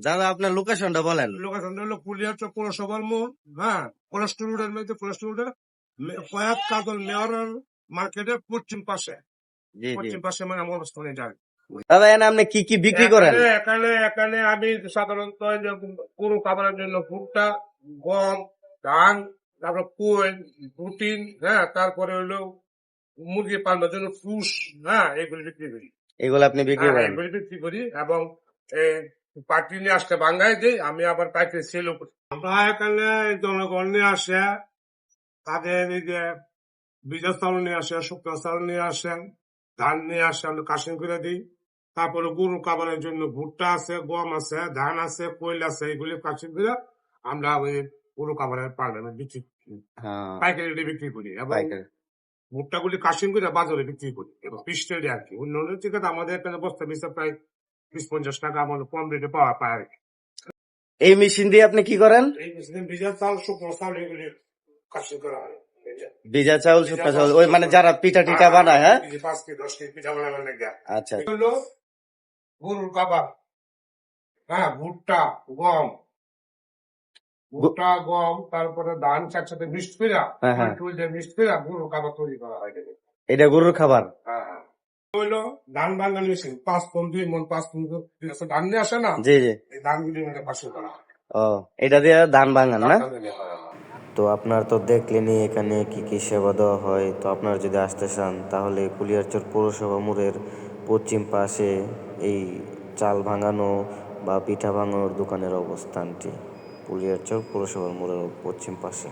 দাদা আপনার লোকেশনটা বলেন। লোকেশন হলো কুলিয়ারচর পৌরসভার মোড়, হ্যাঁ, ফরেস্ট রোডের মধ্যে, ফরেস্ট রোডের কয়েক কাজল মেয়র মার্কেটের পশ্চিম পাশে, জি জি পশ্চিম পাশে মানে আমার অবস্থানে যায়। দাদা, এখানে আপনি কি কি বিক্রি করেন? এখানে আমি সাধারণত এই যে গরু খাবারের জন্য ভুট্টা, গম, ধান, তারপর কোয়েল, প্রোটিন, হ্যাঁ, তারপরে হলো মুরগি পালনের জন্য ফুস, হ্যাঁ, এগুলি বিক্রি করি। এগুলো আপনি বিক্রি করেন? এগুলি বিক্রি করি এবং পার্টি নিয়ে আসতে বাঙ্গাই দিই, আমি আবার পাইকারি সেলও করি। আমরা এখানে জনগণ নিয়ে আসে, তাদের এই যে বীজের চাউল নিয়ে আসে, শুকনো চাউল নিয়ে আসেন, ধান নিয়ে আসে, আমরা কাশিং করে দিই। তারপরে গরু খাবারের জন্য ভুট্টা আছে, গম আছে, ধান আছে, কোয়েল আছে, এগুলি কাশিং করে আমরা ওই গরু খাবারের পার্লামে বিক্রি হ্যাঁ, পাইকারি রেটে বিক্রি করি এবং পাইকারি। ভুট্টা গুলি কাশিং করে বাজারে বিক্রি করি এবং পিস রেটে আর কি। অন্য অন্য থেকে আমাদের এখানে বস্তা পিছু প্রায় 20-50 টাকা আমাদের কম রেটে পাওয়া পায় আর কি। এই মেশিন দিয়ে আপনি কি করেন? এই বীজের চাল, শুকনো চাল এগুলি কাশিং করা হয়। ভিজা চাউল, শুকনা চাউল, ওই মানে যারা পিঠা টিঠা বানায়, হ্যাঁ? 5 কেজি 10 কেজি পিঠা বানানোর লেগে আচ্ছা হলো গরুর খাবার, হ্যাঁ, ভুট্টা, গম, ভুট্টা, গম, তারপরে ধান একসাথে মিক্সড করে, হ্যাঁ হ্যাঁ, টুল দিয়ে মিক্সড করে গরুর খাবার তৈরি করা হয় এটাকে। এটা গরুর খাবার। হ্যাঁ, হইলো ধান ভাঙানো মেশিন, 5 টন 2 মন 5 টন ধান নিয়ে আসে না, জি জি। এই ধানগুলি আমাদের পাশে করা হয়। ও, এটা দিয়ে ধান ভাঙান না? তো আপনার তো দেখলেনই এখানে কি কি সেবা দেওয়া হয়। তো আপনারা যদি আসতে চান তাহলে কুলিয়ারচর পৌরসভা মোড়ের পশ্চিম পাশে এই চাল ভাঙানো বা পিঠা ভাঙানোর দোকানের অবস্থানটি কুলিয়ারচর পৌরসভা মোড়ের পশ্চিম পাশে।